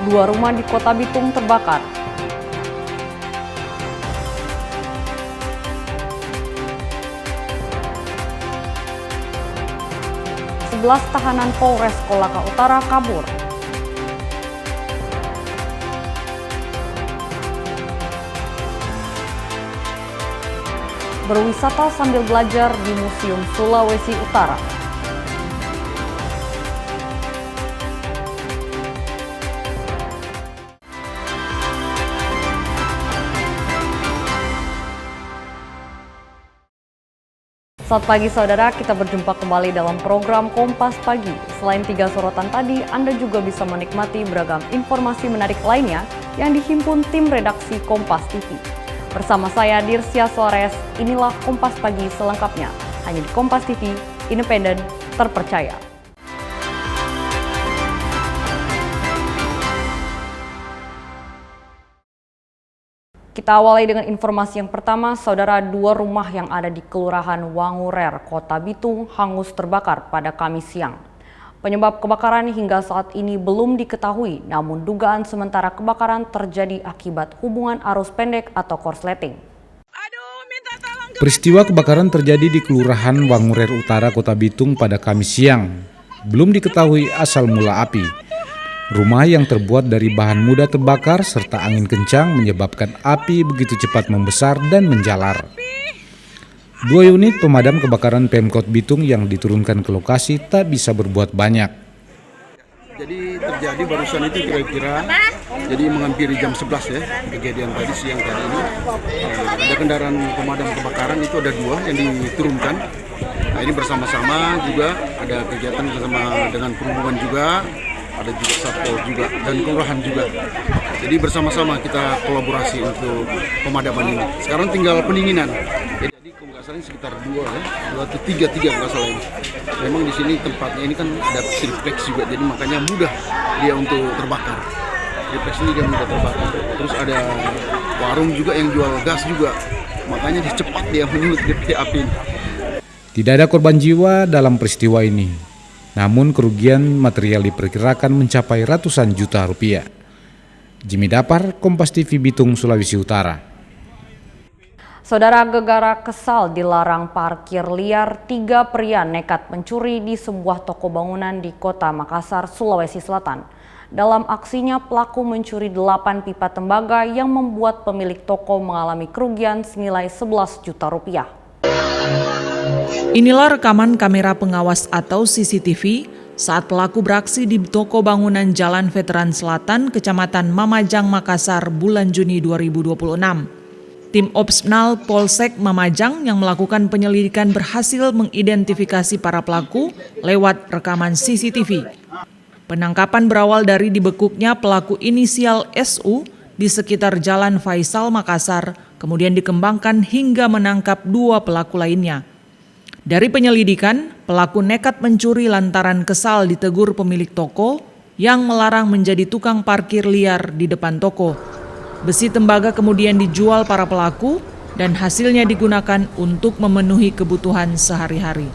Dua rumah di Kota Bitung terbakar. Sebelas tahanan Polres Kolaka Utara kabur. Berwisata sambil belajar di Museum Sulawesi Utara. Selamat pagi saudara, kita berjumpa kembali dalam program Kompas Pagi. Selain 3 sorotan tadi, Anda juga bisa menikmati beragam informasi menarik lainnya yang dihimpun tim redaksi Kompas TV. Bersama saya Dirsya Suarez, inilah Kompas Pagi selengkapnya. Hanya di Kompas TV, independen, terpercaya. Kita awali dengan informasi yang pertama, saudara. Dua rumah yang ada di Kelurahan Wangurer, Kota Bitung hangus terbakar pada Kamis siang. Penyebab kebakaran hingga saat ini belum diketahui, namun dugaan sementara kebakaran terjadi akibat hubungan arus pendek atau korsleting. Peristiwa kebakaran terjadi di Kelurahan Wangurer Utara, Kota Bitung pada Kamis siang. Belum diketahui asal mula api. Rumah yang terbuat dari bahan mudah terbakar serta angin kencang menyebabkan api begitu cepat membesar dan menjalar. 2 unit pemadam kebakaran Pemkot Bitung yang diturunkan ke lokasi tak bisa berbuat banyak. Jadi terjadi barusan itu kira-kira jadi menghampiri jam 11 ya, kejadian tadi siang tadi ini. Ada kendaraan pemadam kebakaran itu ada 2 yang diturunkan. Nah, ini bersama-sama juga ada kegiatan bersama dengan perhubungan juga, ada juga Satpol juga dan kelurahan juga. Jadi bersama-sama kita kolaborasi untuk pemadaman ini. Sekarang tinggal pendinginan. Jadi sekitar 2 atau 3 nggak salah ini. Memang di sini tempatnya ini kan ada triplex juga, jadi makanya mudah dia untuk terbakar. Triplex ini dia mudah terbakar. Terus ada warung juga yang jual gas juga, makanya dia cepat dia menyulut api ini. Tidak ada korban jiwa dalam peristiwa ini, namun kerugian material diperkirakan mencapai ratusan juta rupiah. Jimmy Dapar, Kompas TV Bitung, Sulawesi Utara. Saudara, gegara kesal dilarang parkir liar, 3 pria nekat mencuri di sebuah toko bangunan di Kota Makassar, Sulawesi Selatan. Dalam aksinya, pelaku mencuri 8 pipa tembaga yang membuat pemilik toko mengalami kerugian senilai 11 juta rupiah. Inilah rekaman kamera pengawas atau CCTV saat pelaku beraksi di toko bangunan Jalan Veteran Selatan, Kecamatan Mamajang, Makassar, bulan Juni 2026. Tim Opsnal Polsek Mamajang yang melakukan penyelidikan berhasil mengidentifikasi para pelaku lewat rekaman CCTV. Penangkapan berawal dari dibekuknya pelaku inisial SU di sekitar Jalan Faisal, Makassar, kemudian dikembangkan hingga menangkap 2 pelaku lainnya. Dari penyelidikan, pelaku nekat mencuri lantaran kesal ditegur pemilik toko yang melarang menjadi tukang parkir liar di depan toko. Besi tembaga kemudian dijual para pelaku dan hasilnya digunakan untuk memenuhi kebutuhan sehari-hari.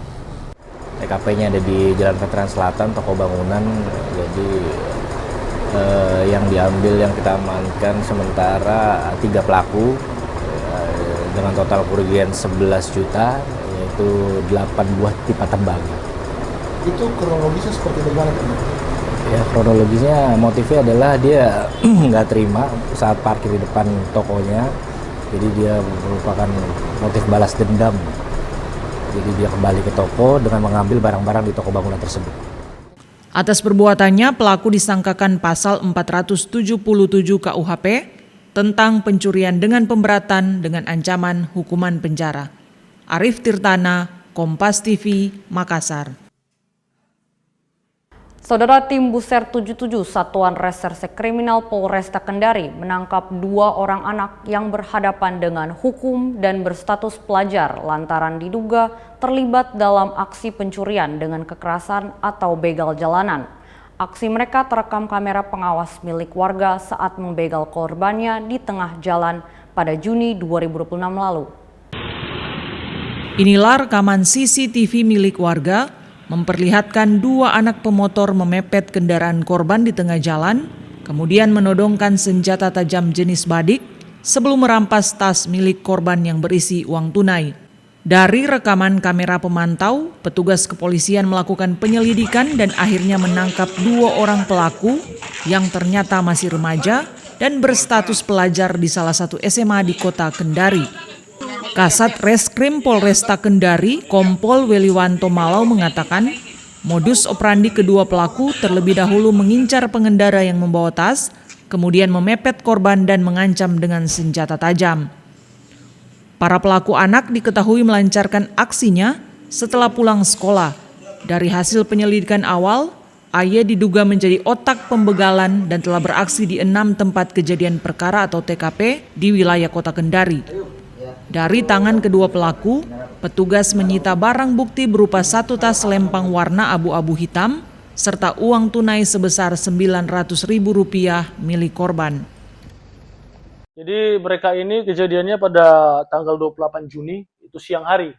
TKP-nya ada di Jalan Veteran Selatan, toko bangunan. Jadi yang diambil, yang kita amankan sementara 3 pelaku dengan total kerugian 11 juta, yaitu 8 buah pipa tembaga. Itu kronologisnya seperti bagaimana? Ya, kronologisnya motifnya adalah dia nggak terima saat parkir di depan tokonya, jadi dia merupakan motif balas dendam. Jadi dia kembali ke toko dengan mengambil barang-barang di toko bangunan tersebut. Atas perbuatannya, pelaku disangkakan pasal 477 KUHP tentang pencurian dengan pemberatan dengan ancaman hukuman penjara. Arif Tirtana, Kompas TV, Makassar. Saudara, tim Buser 77 Satuan Reserse Kriminal Polresta Kendari menangkap 2 orang anak yang berhadapan dengan hukum dan berstatus pelajar lantaran diduga terlibat dalam aksi pencurian dengan kekerasan atau begal jalanan. Aksi mereka terekam kamera pengawas milik warga saat membegal korbannya di tengah jalan pada Juni 2026 lalu. Inilah rekaman CCTV milik warga memperlihatkan 2 anak pemotor memepet kendaraan korban di tengah jalan, kemudian menodongkan senjata tajam jenis badik sebelum merampas tas milik korban yang berisi uang tunai. Dari rekaman kamera pemantau, petugas kepolisian melakukan penyelidikan dan akhirnya menangkap 2 orang pelaku yang ternyata masih remaja dan berstatus pelajar di salah satu SMA di kota Kendari. Kasat Reskrim Polresta Kendari, Kompol Weliwanto Malau mengatakan, modus operandi kedua pelaku terlebih dahulu mengincar pengendara yang membawa tas, kemudian memepet korban dan mengancam dengan senjata tajam. Para pelaku anak diketahui melancarkan aksinya setelah pulang sekolah. Dari hasil penyelidikan awal, AY diduga menjadi otak pembegalan dan telah beraksi di 6 tempat kejadian perkara atau TKP di wilayah kota Kendari. Dari tangan kedua pelaku, petugas menyita barang bukti berupa 1 tas lempang warna abu-abu hitam, serta uang tunai sebesar Rp900.000 milik korban. Jadi mereka ini kejadiannya pada tanggal 28 Juni, itu siang hari.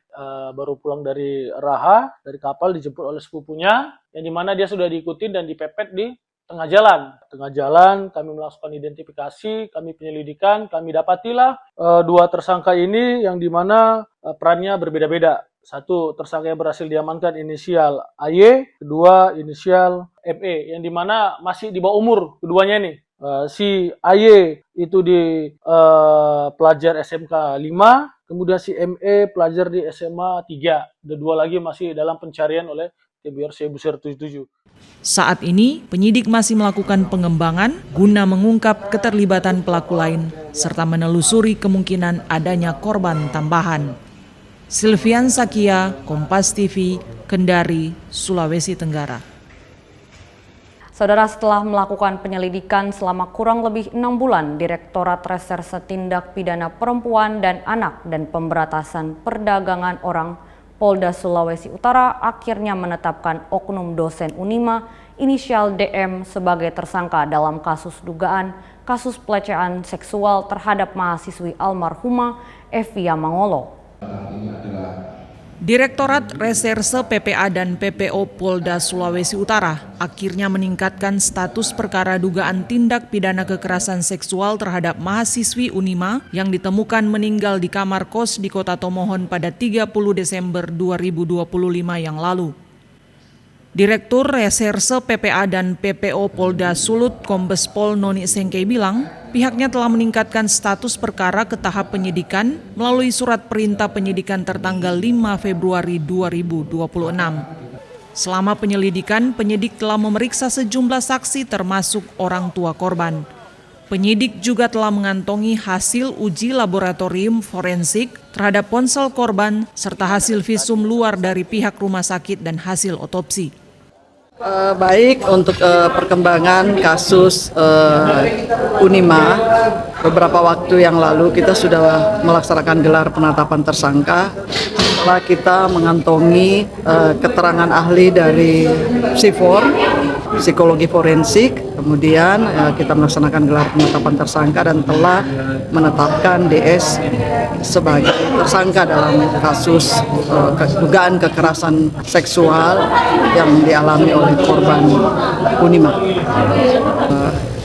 Baru pulang dari Raha, dari kapal dijemput oleh sepupunya, yang dimana dia sudah diikutin dan dipepet di tengah jalan. Tengah jalan kami melakukan identifikasi, kami penyelidikan, kami dapatilah 2 tersangka ini yang dimana perannya berbeda-beda. 1 tersangka yang berhasil diamankan inisial AY, kedua inisial ME, yang dimana masih di bawah umur keduanya ini. Si AY itu di pelajar SMK 5, kemudian si ME pelajar di SMA 3. Dan 2 lagi masih dalam pencarian oleh TBRC Buser 77. Saat ini, penyidik masih melakukan pengembangan guna mengungkap keterlibatan pelaku lain serta menelusuri kemungkinan adanya korban tambahan. Silvian Sakia, Kompas TV, Kendari, Sulawesi Tenggara. Saudara, setelah melakukan penyelidikan selama kurang lebih 6 bulan, Direktorat Reserse Tindak Pidana Perempuan dan Anak dan Pemberantasan Perdagangan Orang Polda Sulawesi Utara akhirnya menetapkan oknum dosen Unima inisial DM sebagai tersangka dalam kasus dugaan kasus pelecehan seksual terhadap mahasiswi almarhumah Evia Mangolo. Direktorat Reserse PPA dan PPO Polda Sulawesi Utara akhirnya meningkatkan status perkara dugaan tindak pidana kekerasan seksual terhadap mahasiswi Unima yang ditemukan meninggal di kamar kos di Kota Tomohon pada 30 Desember 2025 yang lalu. Direktur Reserse PPA dan PPO Polda Sulut Kombes Pol Noni Sengkei bilang, pihaknya telah meningkatkan status perkara ke tahap penyidikan melalui surat perintah penyidikan tertanggal 5 Februari 2026. Selama penyelidikan, penyidik telah memeriksa sejumlah saksi termasuk orang tua korban. Penyidik juga telah mengantongi hasil uji laboratorium forensik terhadap ponsel korban serta hasil visum luar dari pihak rumah sakit dan hasil otopsi. Baik untuk perkembangan kasus Unima, beberapa waktu yang lalu kita sudah melaksanakan gelar penetapan tersangka setelah kita mengantongi keterangan ahli dari PSIFOR, psikologi forensik, kemudian kita melaksanakan gelar penetapan tersangka dan telah menetapkan DS sebagai tersangka dalam kasus dugaan kekerasan seksual yang dialami oleh korban Unima.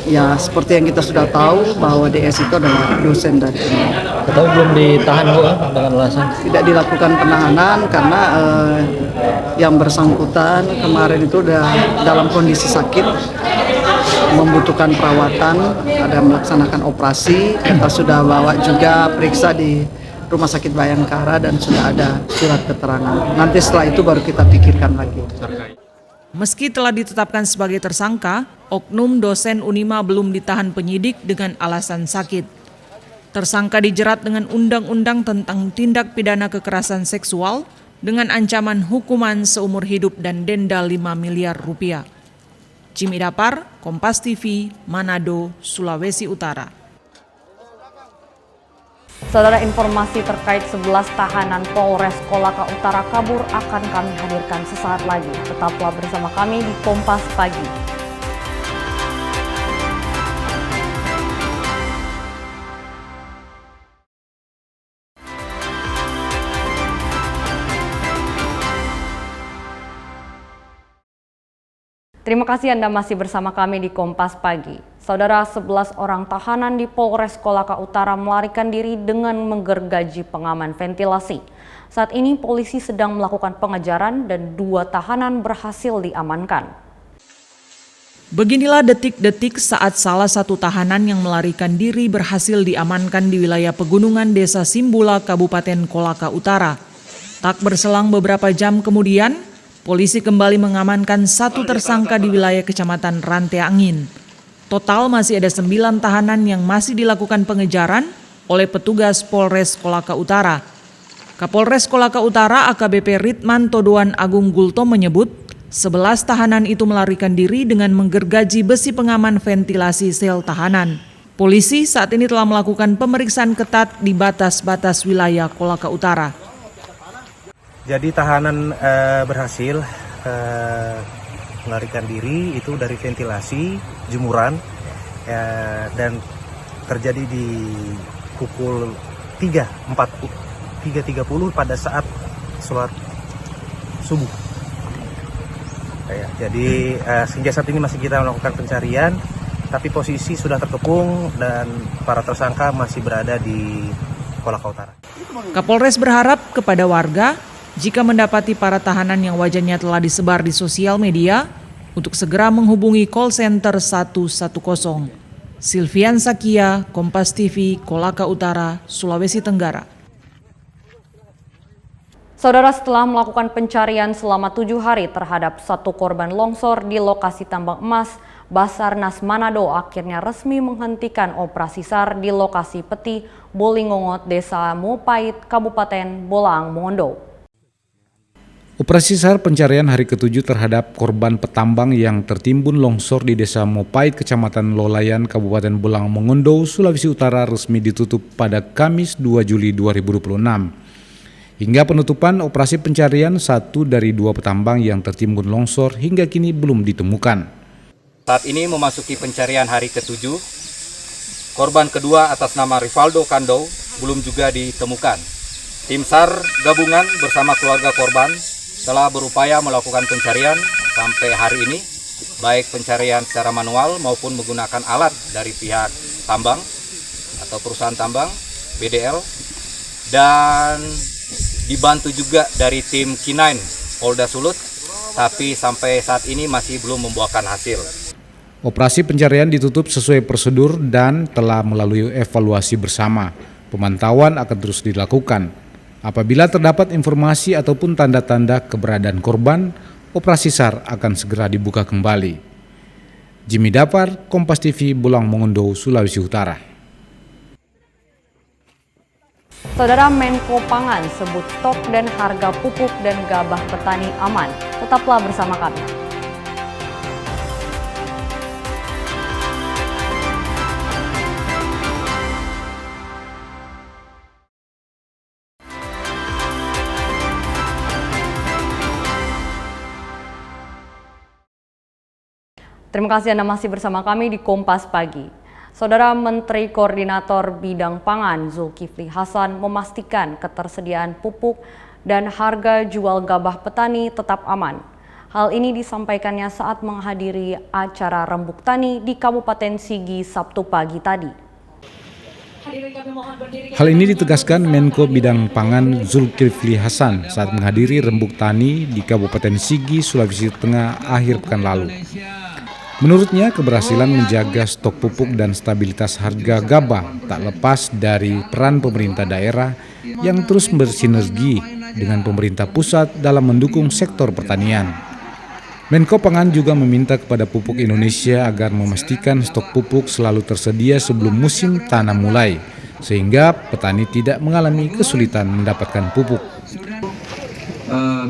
Ya, seperti yang kita sudah tahu bahwa DS itu adalah dosen dari Unima. Tapi belum ditahan Bu dengan alasan? Tidak dilakukan penahanan karena yang bersangkutan kemarin itu sudah dalam kondisi sakit, membutuhkan perawatan, ada melaksanakan operasi. Kita sudah bawa juga periksa di Rumah Sakit Bayangkara dan sudah ada surat keterangan. Nanti setelah itu baru kita pikirkan lagi. Meski telah ditetapkan sebagai tersangka, oknum dosen Unima belum ditahan penyidik dengan alasan sakit. Tersangka dijerat dengan undang-undang tentang tindak pidana kekerasan seksual dengan ancaman hukuman seumur hidup dan denda 5 miliar rupiah. Jimmy Dapar, Kompas TV, Manado, Sulawesi Utara. Saudara, informasi terkait 11 tahanan Polres Kolaka Utara kabur akan kami hadirkan sesaat lagi. Tetaplah bersama kami di Kompas Pagi. Terima kasih Anda masih bersama kami di Kompas Pagi. Saudara, 11 orang tahanan di Polres Kolaka Utara melarikan diri dengan menggergaji pengaman ventilasi. Saat ini polisi sedang melakukan pengejaran dan 2 tahanan berhasil diamankan. Beginilah detik-detik saat salah satu tahanan yang melarikan diri berhasil diamankan di wilayah pegunungan Desa Simbula, Kabupaten Kolaka Utara. Tak berselang beberapa jam kemudian, polisi kembali mengamankan 1 tersangka di wilayah Kecamatan Rantai Angin. Total masih ada 9 tahanan yang masih dilakukan pengejaran oleh petugas Polres Kolaka Utara. Kapolres Kolaka Utara AKBP Ritman Todoan Agung Gulto menyebut 11 tahanan itu melarikan diri dengan menggergaji besi pengaman ventilasi sel tahanan. Polisi saat ini telah melakukan pemeriksaan ketat di batas-batas wilayah Kolaka Utara. Jadi tahanan berhasil melarikan diri itu dari ventilasi jemuran dan terjadi di pukul 3.30 pada saat sholat subuh. Jadi hingga saat ini masih kita melakukan pencarian, tapi posisi sudah terkepung dan para tersangka masih berada di Kolaka Utara. Kapolres berharap kepada warga jika mendapati para tahanan yang wajahnya telah disebar di sosial media untuk segera menghubungi call center 110. Silvian Sakia, Kompas TV, Kolaka Utara, Sulawesi Tenggara. Saudara, setelah melakukan pencarian selama 7 hari terhadap 1 korban longsor di lokasi tambang emas, Basarnas Manado akhirnya resmi menghentikan operasi SAR di lokasi Peti, Bolingongot, Desa Mopait, Kabupaten Bolang, Mongondo. Operasi SAR pencarian hari ke-7 terhadap korban petambang yang tertimbun longsor di Desa Mopait, Kecamatan Lolayan, Kabupaten Bolang, Mongondo, Sulawesi Utara resmi ditutup pada Kamis 2 Juli 2026. Hingga penutupan operasi pencarian, 1 dari 2 petambang yang tertimbun longsor hingga kini belum ditemukan. Saat ini memasuki pencarian hari ke-7, korban kedua atas nama Rivaldo Kando belum juga ditemukan. Tim SAR gabungan bersama keluarga korban telah berupaya melakukan pencarian sampai hari ini, baik pencarian secara manual maupun menggunakan alat dari pihak tambang atau perusahaan tambang, BDL, dan dibantu juga dari tim K9 Polda Sulut, tapi sampai saat ini masih belum membuahkan hasil. Operasi pencarian ditutup sesuai prosedur dan telah melalui evaluasi bersama. Pemantauan akan terus dilakukan. Apabila terdapat informasi ataupun tanda-tanda keberadaan korban, operasi SAR akan segera dibuka kembali. Jimmy Dapar, Kompas TV, Bolang, Mongondo, Sulawesi Utara. Saudara, Menko Pangan sebut stok dan harga pupuk dan gabah petani aman. Tetaplah bersama kami. Terima kasih Anda masih bersama kami di Kompas Pagi. Saudara, Menteri Koordinator Bidang Pangan Zulkifli Hasan memastikan ketersediaan pupuk dan harga jual gabah petani tetap aman. Hal ini disampaikannya saat menghadiri acara Rembuk Tani di Kabupaten Sigi Sabtu pagi tadi. Hal ini ditegaskan Menko Bidang Pangan Zulkifli Hasan saat menghadiri Rembuk Tani di Kabupaten Sigi, Sulawesi Tengah akhir pekan lalu. Menurutnya, keberhasilan menjaga stok pupuk dan stabilitas harga gabah tak lepas dari peran pemerintah daerah yang terus bersinergi dengan pemerintah pusat dalam mendukung sektor pertanian. Menko Pangan juga meminta kepada Pupuk Indonesia agar memastikan stok pupuk selalu tersedia sebelum musim tanam mulai, sehingga petani tidak mengalami kesulitan mendapatkan pupuk.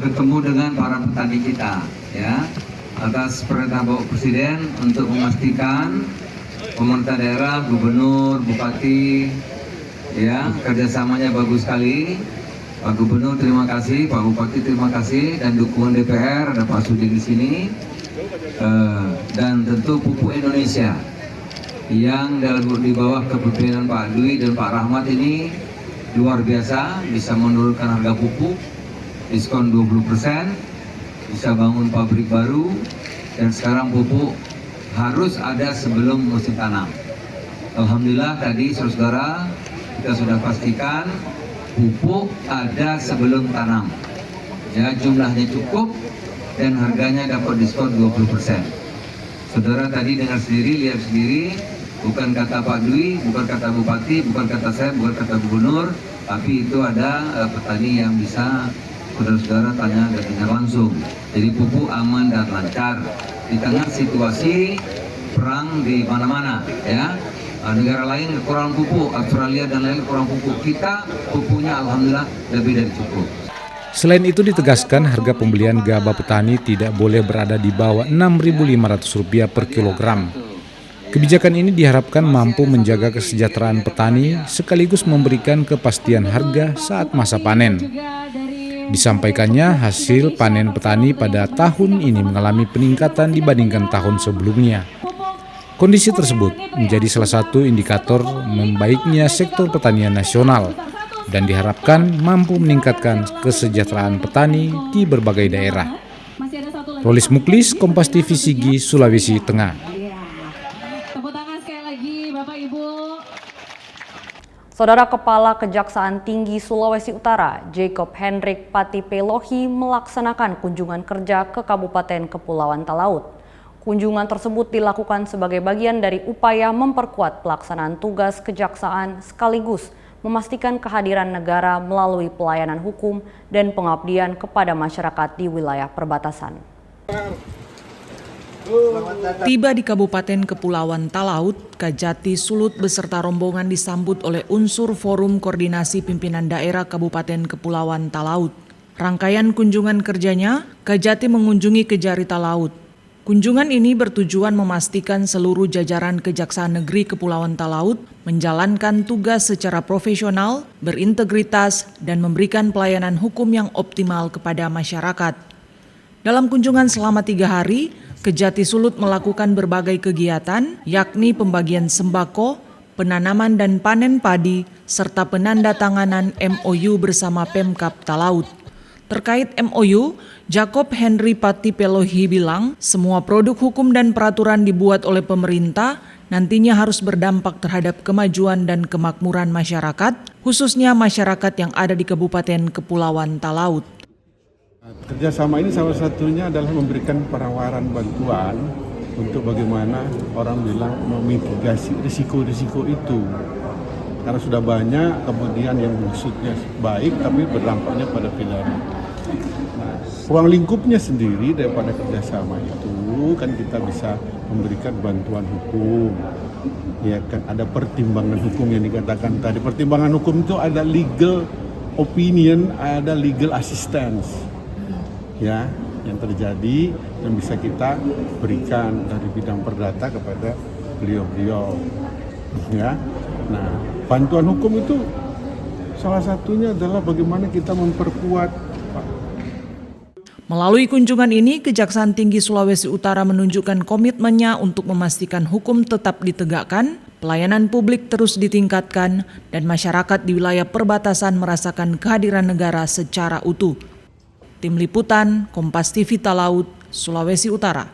Ketemu dengan para petani kita, ya. Atas perintah Bapak Presiden untuk memastikan pemerintah daerah, gubernur, bupati, ya, kerjasamanya bagus sekali. Pak Gubernur terima kasih, Pak Bupati terima kasih, dan dukungan DPR, ada Pak Sudi di sini, dan tentu Pupuk Indonesia yang di bawah kepemimpinan Pak Dwi dan Pak Rahmat ini luar biasa, bisa menurunkan harga pupuk, diskon 20%. Bisa bangun pabrik baru, dan sekarang pupuk harus ada sebelum musim tanam. Alhamdulillah tadi saudara kita sudah pastikan pupuk ada sebelum tanam. Ya, jumlahnya cukup dan harganya dapat diskon 20%. Saudara tadi dengar sendiri, lihat sendiri, bukan kata Pak Dwi, bukan kata Bupati, bukan kata saya, bukan kata Gubernur, tapi itu ada petani yang bisa saudara-saudara tanya dan dengar langsung. Jadi pupuk aman dan lancar di tengah situasi perang di mana-mana, ya. Negara lain kurang pupuk, Australia dan lain kurang pupuk. Kita pupuknya alhamdulillah lebih dari cukup. Selain itu ditegaskan harga pembelian gabah petani tidak boleh berada di bawah Rp6.500 per kilogram. Kebijakan ini diharapkan mampu menjaga kesejahteraan petani sekaligus memberikan kepastian harga saat masa panen. Disampaikannya hasil panen petani pada tahun ini mengalami peningkatan dibandingkan tahun sebelumnya. Kondisi tersebut menjadi salah satu indikator membaiknya sektor pertanian nasional dan diharapkan mampu meningkatkan kesejahteraan petani di berbagai daerah. Rolis Muklis, Kompas TV Sigi, Sulawesi Tengah. Tepuk tangan sekali lagi Bapak Ibu. Saudara Kepala Kejaksaan Tinggi Sulawesi Utara, Jacob Hendrik Patipelohi melaksanakan kunjungan kerja ke Kabupaten Kepulauan Talaut. Kunjungan tersebut dilakukan sebagai bagian dari upaya memperkuat pelaksanaan tugas kejaksaan sekaligus memastikan kehadiran negara melalui pelayanan hukum dan pengabdian kepada masyarakat di wilayah perbatasan. Tiba di Kabupaten Kepulauan Talaut, Kajati Sulut beserta rombongan disambut oleh unsur Forum Koordinasi Pimpinan Daerah Kabupaten Kepulauan Talaut. Rangkaian kunjungan kerjanya, Kajati mengunjungi Kejari Talaut. Kunjungan ini bertujuan memastikan seluruh jajaran Kejaksaan Negeri Kepulauan Talaut menjalankan tugas secara profesional, berintegritas, dan memberikan pelayanan hukum yang optimal kepada masyarakat. Dalam kunjungan selama 3 hari, Kejati Sulut melakukan berbagai kegiatan, yakni pembagian sembako, penanaman dan panen padi, serta penandatanganan MOU bersama Pemkab Talaut. Terkait MOU, Jacob Henry Patipelohi bilang semua produk hukum dan peraturan dibuat oleh pemerintah nantinya harus berdampak terhadap kemajuan dan kemakmuran masyarakat, khususnya masyarakat yang ada di Kabupaten Kepulauan Talaut. Kerjasama ini salah satunya adalah memberikan penawaran bantuan untuk bagaimana orang bilang memitigasi risiko-risiko itu. Karena sudah banyak kemudian yang maksudnya baik tapi berdampaknya pada pidana. Nah, ruang lingkupnya sendiri daripada kerjasama itu kan kita bisa memberikan bantuan hukum. Ya kan ada pertimbangan hukum yang dikatakan tadi. Pertimbangan hukum itu ada legal opinion, ada legal assistance. Ya, yang terjadi yang bisa kita berikan dari bidang perdata kepada beliau-beliau. Ya. Nah, bantuan hukum itu salah satunya adalah bagaimana kita memperkuat. Melalui kunjungan ini, Kejaksaan Tinggi Sulawesi Utara menunjukkan komitmennya untuk memastikan hukum tetap ditegakkan, pelayanan publik terus ditingkatkan, dan masyarakat di wilayah perbatasan merasakan kehadiran negara secara utuh. Tim Liputan, Kompas TV Talaut, Sulawesi Utara.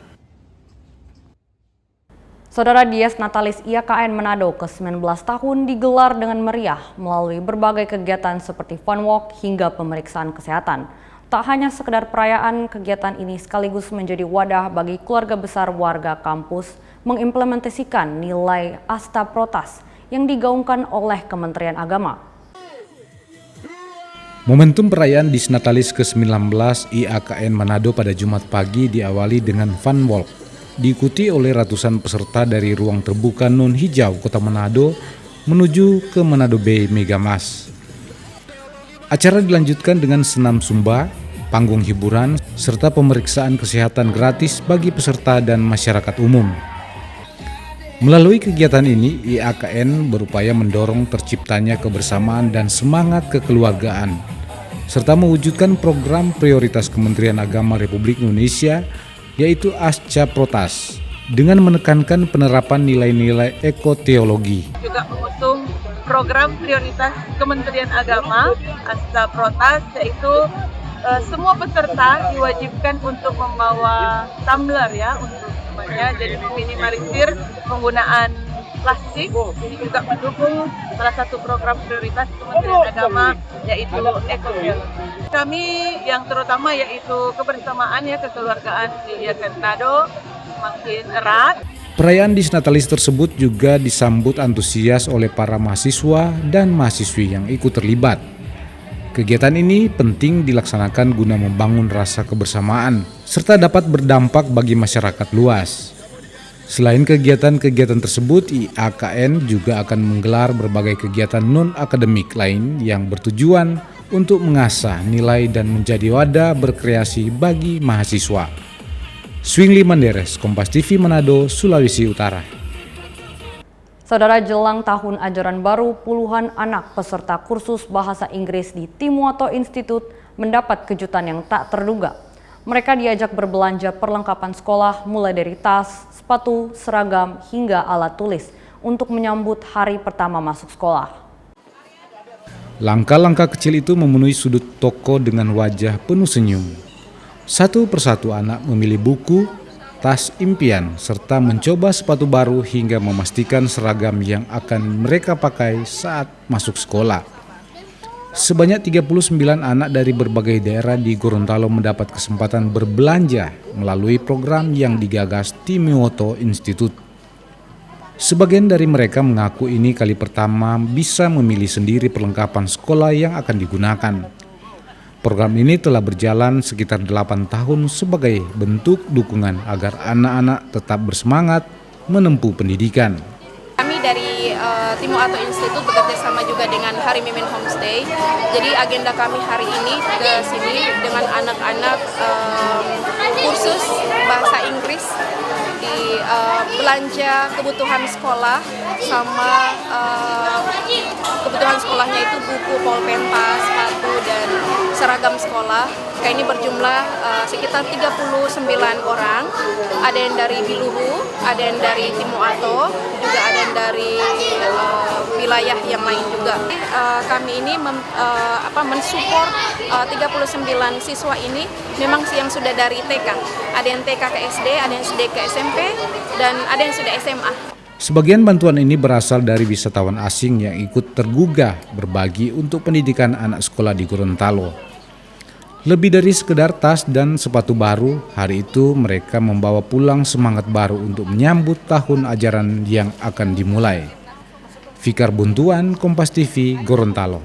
Saudara, Dies Natalis IAKN Manado ke-19 tahun digelar dengan meriah melalui berbagai kegiatan seperti fun walk hingga pemeriksaan kesehatan. Tak hanya sekedar perayaan, kegiatan ini sekaligus menjadi wadah bagi keluarga besar warga kampus mengimplementasikan nilai Asta Protas yang digaungkan oleh Kementerian Agama. Momentum perayaan Dies Natalis ke-19 IAKN Manado pada Jumat pagi diawali dengan fun walk. Diikuti oleh ratusan peserta dari ruang terbuka non hijau Kota Manado menuju ke Manado Bay Megamas. Acara dilanjutkan dengan senam Sumba, panggung hiburan, serta pemeriksaan kesehatan gratis bagi peserta dan masyarakat umum. Melalui kegiatan ini, IAKN berupaya mendorong terciptanya kebersamaan dan semangat kekeluargaan, serta mewujudkan program prioritas Kementerian Agama Republik Indonesia yaitu Asca Protas, dengan menekankan penerapan nilai-nilai ekoteologi. Juga mengusung program prioritas Kementerian Agama, Asca Protas, yaitu semua peserta diwajibkan untuk membawa tumbler ya, untuk namanya. Jadi meminimalisir penggunaan plastik, ini juga mendukung salah satu program prioritas Kementerian Agama yaitu Eco-Health. Kami yang terutama yaitu kebersamaan kekeluargaan di Yayasan Nado semakin erat. Perayaan Disnatalis tersebut juga disambut antusias oleh para mahasiswa dan mahasiswi yang ikut terlibat. Kegiatan ini penting dilaksanakan guna membangun rasa kebersamaan serta dapat berdampak bagi masyarakat luas. Selain kegiatan-kegiatan tersebut, IAKN juga akan menggelar berbagai kegiatan non-akademik lain yang bertujuan untuk mengasah nilai dan menjadi wadah berkreasi bagi mahasiswa. Swingli Manderes, Kompas TV Manado, Sulawesi Utara. Saudara, jelang tahun ajaran baru, puluhan anak peserta kursus bahasa Inggris di Timoto Institute mendapat kejutan yang tak terduga. Mereka diajak berbelanja perlengkapan sekolah mulai dari tas, sepatu, seragam, hingga alat tulis untuk menyambut hari pertama masuk sekolah. Langkah-langkah kecil itu memenuhi sudut toko dengan wajah penuh senyum. Satu persatu anak memilih buku, tas impian, serta mencoba sepatu baru hingga memastikan seragam yang akan mereka pakai saat masuk sekolah. Sebanyak 39 anak dari berbagai daerah di Gorontalo mendapat kesempatan berbelanja melalui program yang digagas Timoto Institute. Sebagian dari mereka mengaku ini kali pertama bisa memilih sendiri perlengkapan sekolah yang akan digunakan. Program ini telah berjalan sekitar 8 tahun sebagai bentuk dukungan agar anak-anak tetap bersemangat menempuh pendidikan. Kami dari Timoto Institute bekerja sama juga dengan Hari Mimin Homestay. Jadi agenda kami hari ini ke sini dengan anak-anak kursus bahasa Inggris di belanja kebutuhan sekolah sama kebutuhan sekolahnya itu buku, pulpen, sepatu dan seragam sekolah. Kayak ini berjumlah sekitar 39 orang. Ada yang dari Biluhu, ada yang dari Timoto, juga ada yang dari wilayah yang lain juga. Kami ini mensupport 39 siswa ini memang yang sudah dari TK. Ada yang TK ke SD, ada yang SD ke SMP, dan ada yang sudah SMA. Sebagian bantuan ini berasal dari wisatawan asing yang ikut tergugah berbagi untuk pendidikan anak sekolah di Gorontalo. Lebih dari sekedar tas dan sepatu baru, hari itu mereka membawa pulang semangat baru untuk menyambut tahun ajaran yang akan dimulai. Fikar Buntuan, Kompas TV, Gorontalo.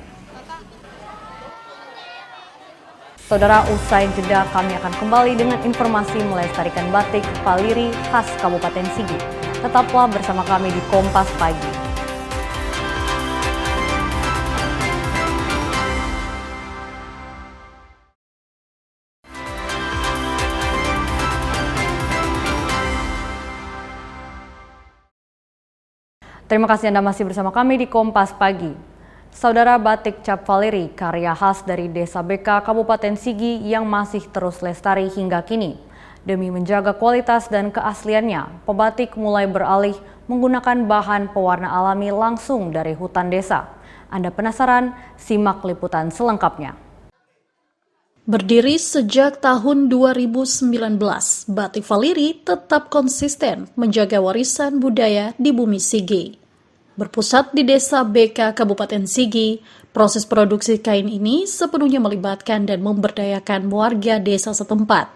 Saudara, usai jeda kami akan kembali dengan informasi melestarikan batik Faliri khas Kabupaten Sigi. Tetaplah bersama kami di Kompas Pagi. Terima kasih Anda masih bersama kami di Kompas Pagi. Saudara, batik cap Faliri, karya khas dari Desa BK Kabupaten Sigi yang masih terus lestari hingga kini. Demi menjaga kualitas dan keasliannya, pebatik mulai beralih menggunakan bahan pewarna alami langsung dari hutan desa. Anda penasaran? Simak liputan selengkapnya. Berdiri sejak tahun 2019, batik Faliri tetap konsisten menjaga warisan budaya di bumi Sigi. Berpusat di Desa BK Kabupaten Sigi, proses produksi kain ini sepenuhnya melibatkan dan memberdayakan warga desa setempat.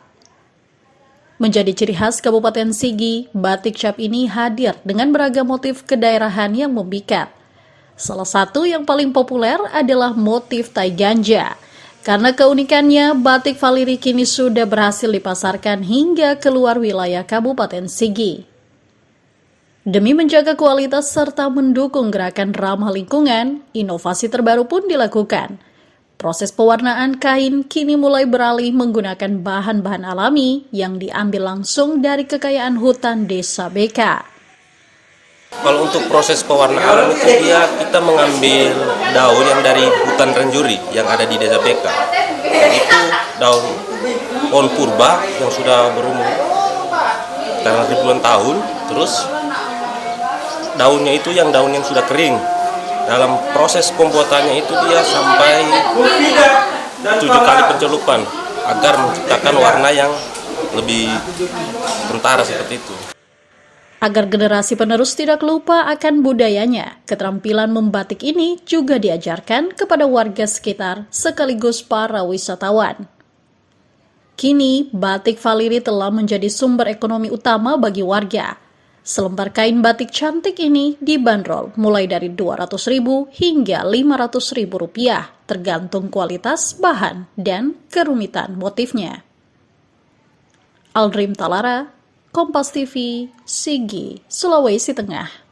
Menjadi ciri khas Kabupaten Sigi, batik cap ini hadir dengan beragam motif kedaerahan yang memikat. Salah satu yang paling populer adalah motif tai ganja. Karena keunikannya, batik Faliri kini sudah berhasil dipasarkan hingga keluar wilayah Kabupaten Sigi. Demi menjaga kualitas serta mendukung gerakan ramah lingkungan, inovasi terbaru pun dilakukan. Proses pewarnaan kain kini mulai beralih menggunakan bahan-bahan alami yang diambil langsung dari kekayaan hutan Desa BK. Kalau untuk proses pewarnaan itu kita mengambil daun yang dari hutan Renjuri yang ada di Desa BK. Itu daun pohon purba yang sudah berumur karena ribuan tahun. Terus daunnya itu daun yang sudah kering. Dalam proses pembuatannya itu dia sampai 7 kali pencelupan agar menciptakan warna yang lebih kentara seperti itu. Agar generasi penerus tidak lupa akan budayanya, keterampilan membatik ini juga diajarkan kepada warga sekitar sekaligus para wisatawan. Kini, batik Valiri telah menjadi sumber ekonomi utama bagi warga. Selembar kain batik cantik ini dibanderol mulai dari Rp200.000 hingga Rp500.000, tergantung kualitas bahan dan kerumitan motifnya. Aldrim Talara, Kompas TV, Sigi, Sulawesi Tengah.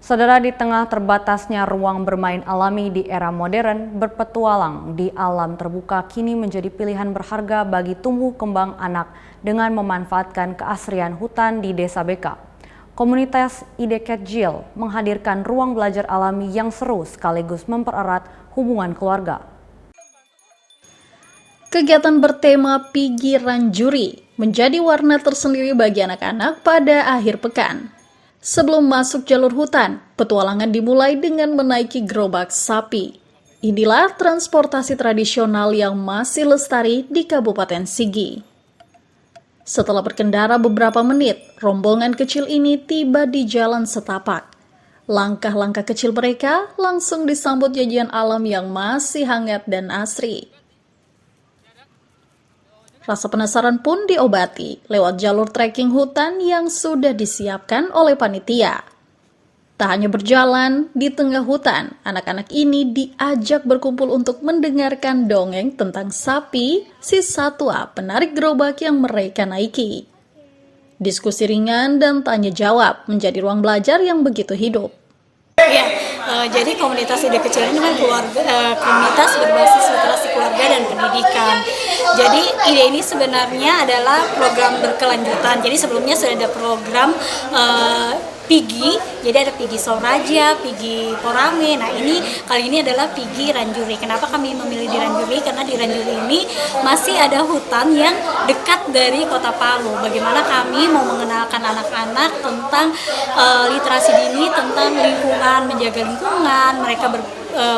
Saudara, di tengah terbatasnya ruang bermain alami di era modern, berpetualang di alam terbuka kini menjadi pilihan berharga bagi tumbuh kembang anak dengan memanfaatkan keasrian hutan di Desa Beka. Komunitas Ideket Jil menghadirkan ruang belajar alami yang seru sekaligus mempererat hubungan keluarga. Kegiatan bertema Pigi Ranjuri menjadi warna tersendiri bagi anak-anak pada akhir pekan. Sebelum masuk jalur hutan, petualangan dimulai dengan menaiki gerobak sapi. Inilah transportasi tradisional yang masih lestari di Kabupaten Sigi. Setelah berkendara beberapa menit, rombongan kecil ini tiba di Jalan Setapak. Langkah-langkah kecil mereka langsung disambut jajian alam yang masih hangat dan asri. Rasa penasaran pun diobati lewat jalur trekking hutan yang sudah disiapkan oleh panitia. Tak hanya berjalan di tengah hutan, anak-anak ini diajak berkumpul untuk mendengarkan dongeng tentang sapi, si satwa penarik gerobak yang mereka naiki. Diskusi ringan dan tanya jawab menjadi ruang belajar yang begitu hidup. Ya, jadi komunitas ide kecil ini kan komunitas berbasis literasi keluarga dan pendidikan. Jadi ide ini sebenarnya adalah program berkelanjutan. Jadi sebelumnya sudah ada program Pigi, jadi ada Pigi Soraja, Pigi Porame. Nah ini kali ini adalah Pigi Ranjuri. Kenapa kami memilih di Ranjuri? Karena di Ranjuri ini masih ada hutan yang dekat dari Kota Palu. Bagaimana kami mau mengenalkan anak-anak tentang literasi dini, tentang lingkungan, menjaga lingkungan. Mereka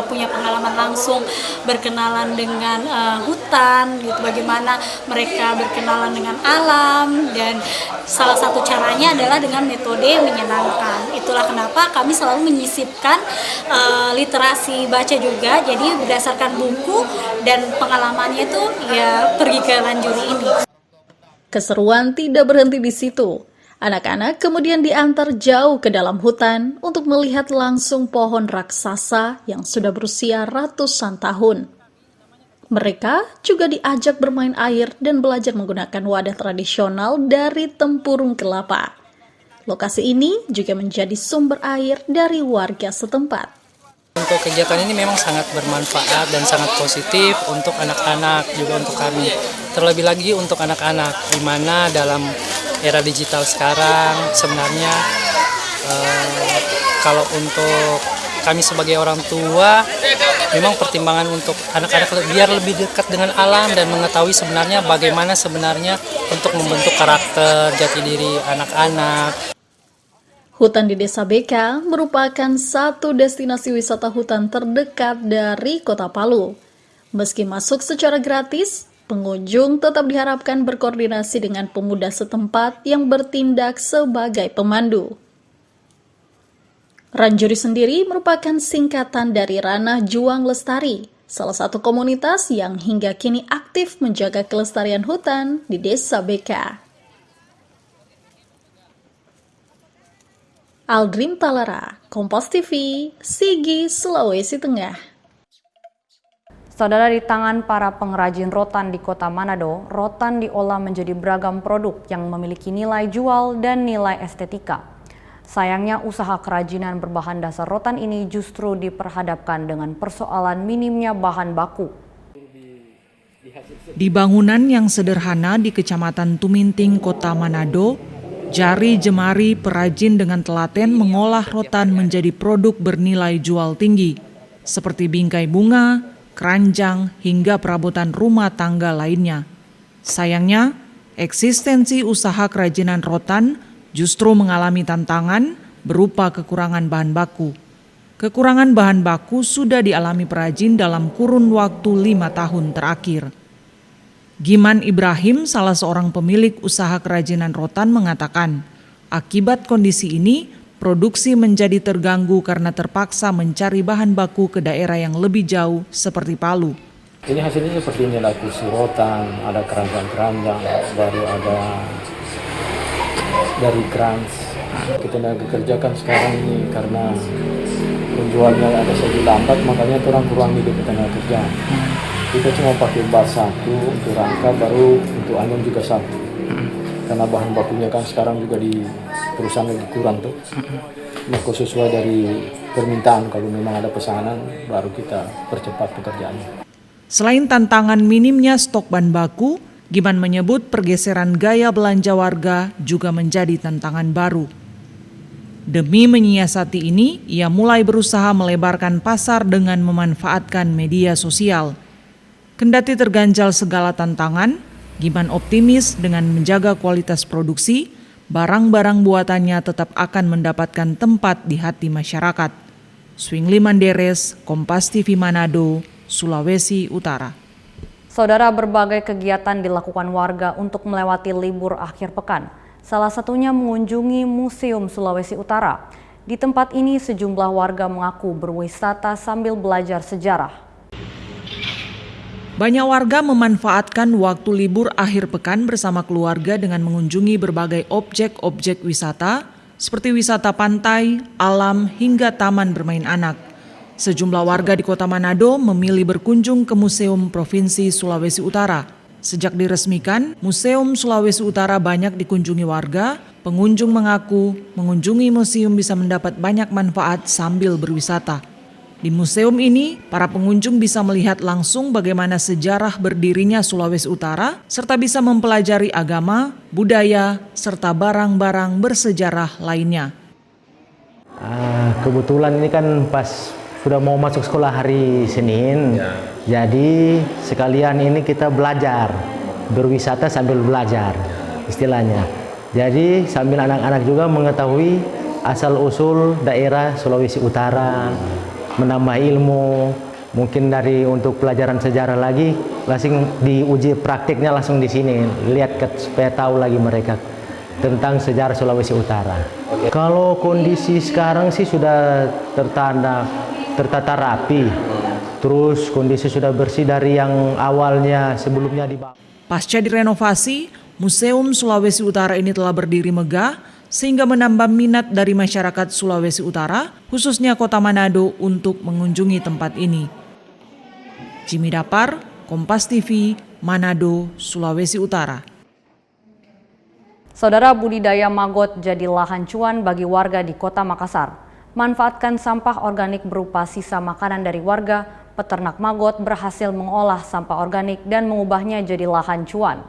punya pengalaman langsung berkenalan dengan hutan, gitu. Bagaimana mereka berkenalan dengan alam, dan salah satu caranya adalah dengan metode menyenangkan. Itulah kenapa kami selalu menyisipkan literasi baca juga. Jadi berdasarkan buku dan pengalamannya itu ya pergi ke Ranjuri ini. Keseruan tidak berhenti di situ. Anak-anak kemudian diantar jauh ke dalam hutan untuk melihat langsung pohon raksasa yang sudah berusia ratusan tahun. Mereka juga diajak bermain air dan belajar menggunakan wadah tradisional dari tempurung kelapa. Lokasi ini juga menjadi sumber air dari warga setempat. Untuk kegiatan ini memang sangat bermanfaat dan sangat positif untuk anak-anak, juga untuk kami. Terlebih lagi untuk anak-anak, di mana dalam era digital sekarang sebenarnya kalau untuk kami sebagai orang tua memang pertimbangan untuk anak-anak biar lebih dekat dengan alam dan mengetahui sebenarnya bagaimana sebenarnya untuk membentuk karakter jati diri anak-anak. Hutan di Desa Beka merupakan satu destinasi wisata hutan terdekat dari Kota Palu. Meski masuk secara gratis, pengunjung tetap diharapkan berkoordinasi dengan pemuda setempat yang bertindak sebagai pemandu. Ranjuri sendiri merupakan singkatan dari Ranah Juang Lestari, salah satu komunitas yang hingga kini aktif menjaga kelestarian hutan di Desa Beka. Aldrim Talara, Kompas TV, Sigi, Sulawesi Tengah. Saudara, di tangan para pengrajin rotan di Kota Manado, rotan diolah menjadi beragam produk yang memiliki nilai jual dan nilai estetika. Sayangnya usaha kerajinan berbahan dasar rotan ini justru diperhadapkan dengan persoalan minimnya bahan baku. Di bangunan yang sederhana di Kecamatan Tuminting, Kota Manado, jari jemari perajin dengan telaten mengolah rotan menjadi produk bernilai jual tinggi, seperti bingkai bunga, keranjang, hingga perabotan rumah tangga lainnya. Sayangnya, eksistensi usaha kerajinan rotan justru mengalami tantangan berupa kekurangan bahan baku. Kekurangan bahan baku sudah dialami perajin dalam kurun waktu 5 tahun terakhir. Giman Ibrahim, salah seorang pemilik usaha kerajinan rotan, mengatakan akibat kondisi ini produksi menjadi terganggu karena terpaksa mencari bahan baku ke daerah yang lebih jauh seperti Palu. Ini hasilnya seperti ini, ada kursi rotan, ada keranjang-keranjang, baru ada dari krans. Kita tenaga kerjakan sekarang ini karena penjualnya ada sedikit lambat, makanya orang kurangi di tenaga kerja. Kita cuma pakai bas satu untuk rangka, baru untuk anyam juga satu. Karena bahan bakunya kan sekarang juga di perusahaan lagi kurang tuh. Maka sesuai dari permintaan, kalau memang ada pesanan baru kita percepat pekerjaannya. Selain tantangan minimnya stok bahan baku, Giman menyebut pergeseran gaya belanja warga juga menjadi tantangan baru. Demi menyiasati ini, ia mulai berusaha melebarkan pasar dengan memanfaatkan media sosial. Kendati terganjal segala tantangan, Giman optimis dengan menjaga kualitas produksi, barang-barang buatannya tetap akan mendapatkan tempat di hati masyarakat. Swingli Manderes, Kompas TV Manado, Sulawesi Utara. Saudara, berbagai kegiatan dilakukan warga untuk melewati libur akhir pekan. Salah satunya mengunjungi Museum Sulawesi Utara. Di tempat ini sejumlah warga mengaku berwisata sambil belajar sejarah. Banyak warga memanfaatkan waktu libur akhir pekan bersama keluarga dengan mengunjungi berbagai objek-objek wisata seperti wisata pantai, alam, hingga taman bermain anak. Sejumlah warga di Kota Manado memilih berkunjung ke Museum Provinsi Sulawesi Utara. Sejak diresmikan, Museum Sulawesi Utara banyak dikunjungi warga. Pengunjung mengaku mengunjungi museum bisa mendapat banyak manfaat sambil berwisata. Di museum ini, para pengunjung bisa melihat langsung bagaimana sejarah berdirinya Sulawesi Utara, serta bisa mempelajari agama, budaya, serta barang-barang bersejarah lainnya. Kebetulan ini kan pas sudah mau masuk sekolah hari Senin, jadi sekalian ini kita belajar, berwisata sambil belajar istilahnya. Jadi sambil anak-anak juga mengetahui asal-usul daerah Sulawesi Utara, menambah ilmu, mungkin dari untuk pelajaran sejarah lagi, langsung diuji praktiknya langsung di sini, lihat supaya tahu lagi mereka tentang sejarah Sulawesi Utara. Kalau kondisi sekarang sih sudah tertata rapi, terus kondisi sudah bersih dari yang awalnya sebelumnya dibangun. Pasca direnovasi, Museum Sulawesi Utara ini telah berdiri megah, sehingga menambah minat dari masyarakat Sulawesi Utara, khususnya Kota Manado, untuk mengunjungi tempat ini. Jimmy Dapar, Kompas TV, Manado, Sulawesi Utara. Saudara, budidaya maggot jadi lahan cuan bagi warga di Kota Makassar. Manfaatkan sampah organik berupa sisa makanan dari warga, peternak maggot berhasil mengolah sampah organik dan mengubahnya jadi lahan cuan.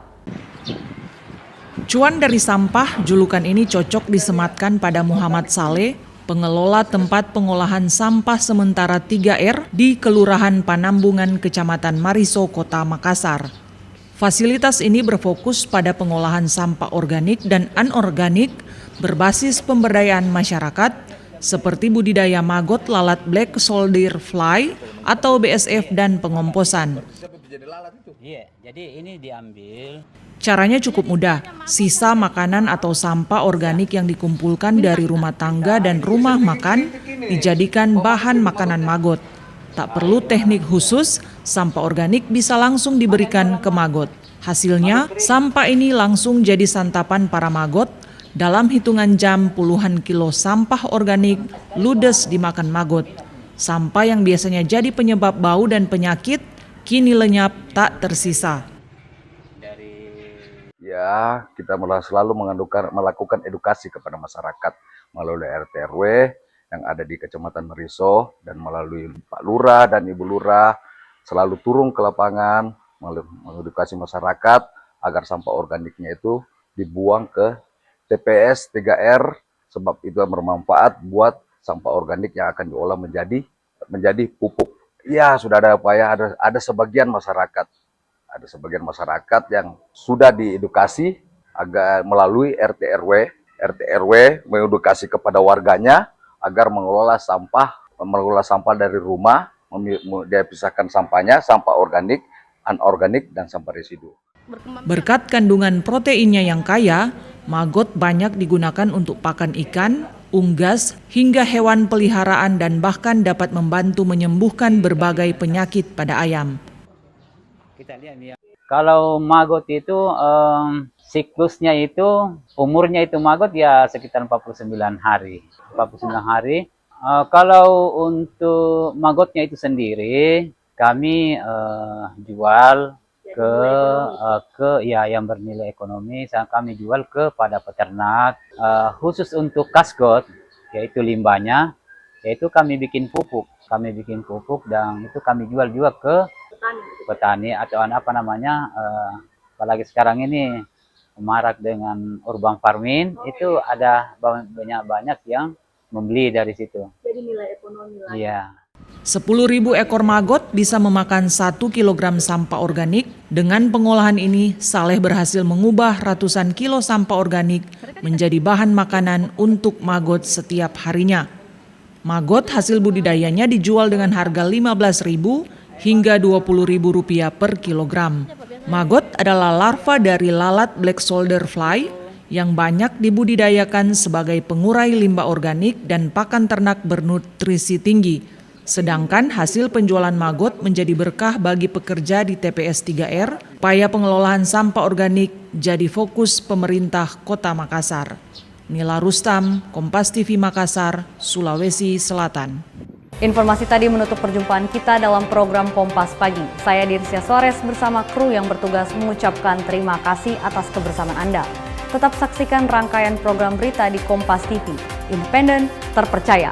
Cuan dari sampah, julukan ini cocok disematkan pada Muhammad Saleh, pengelola tempat pengolahan sampah sementara 3R di Kelurahan Panambungan, Kecamatan Mariso, Kota Makassar. Fasilitas ini berfokus pada pengolahan sampah organik dan anorganik berbasis pemberdayaan masyarakat seperti budidaya maggot lalat black soldier fly atau BSF dan pengomposan. Jadi ini diambil. Caranya cukup mudah, sisa makanan atau sampah organik yang dikumpulkan dari rumah tangga dan rumah makan dijadikan bahan makanan maggot. Tak perlu teknik khusus, sampah organik bisa langsung diberikan ke maggot. Hasilnya, sampah ini langsung jadi santapan para maggot. Dalam hitungan jam, puluhan kilo sampah organik ludes dimakan maggot. Sampah yang biasanya jadi penyebab bau dan penyakit, kini lenyap tak tersisa. Ya, kita selalu melakukan edukasi kepada masyarakat melalui RT RW yang ada di Kecamatan Mariso dan melalui Pak Lurah dan Ibu Lurah selalu turun ke lapangan mengedukasi masyarakat agar sampah organiknya itu dibuang ke TPS 3R sebab itu bermanfaat buat sampah organik yang akan diolah menjadi pupuk. Ya, sudah ada upaya, ada sebagian masyarakat. Ada sebagian masyarakat yang sudah diedukasi agar melalui RT RW mengedukasi kepada warganya agar mengelola sampah dari rumah, dia pisahkan sampahnya, sampah organik, anorganik dan sampah residu. Berkat kandungan proteinnya yang kaya, maggot banyak digunakan untuk pakan ikan, unggas, hingga hewan peliharaan dan bahkan dapat membantu menyembuhkan berbagai penyakit pada ayam. Kalau maggot itu siklusnya itu, umurnya itu maggot ya sekitar 49 hari. 49 hari. Kalau untuk maggotnya itu sendiri, kami jual ke ya yang bernilai ekonomi, kami jual kepada peternak. Khusus untuk kasgot, yaitu limbahnya, yaitu kami bikin pupuk. Kami bikin pupuk dan itu kami jual juga ke petani atau apa namanya, apalagi sekarang ini marak dengan urban farming, itu ada banyak yang membeli dari situ. Jadi nilai ekonomi lah. Iya. 10.000 ekor maggot bisa memakan 1 kilogram sampah organik. Dengan pengolahan ini, Saleh berhasil mengubah ratusan kilo sampah organik menjadi bahan makanan untuk maggot setiap harinya. Maggot hasil budidayanya dijual dengan harga Rp15.000 hingga Rp20.000 per kilogram. Maggot adalah larva dari lalat black soldier fly yang banyak dibudidayakan sebagai pengurai limbah organik dan pakan ternak bernutrisi tinggi. Sedangkan hasil penjualan maggot menjadi berkah bagi pekerja di TPS 3R, upaya pengelolaan sampah organik jadi fokus pemerintah Kota Makassar. Nila Rustam, Kompas TV Makassar, Sulawesi Selatan. Informasi tadi menutup perjumpaan kita dalam program Kompas Pagi. Saya Dirsia Suarez bersama kru yang bertugas mengucapkan terima kasih atas kebersamaan Anda. Tetap saksikan rangkaian program berita di Kompas TV, independen, terpercaya.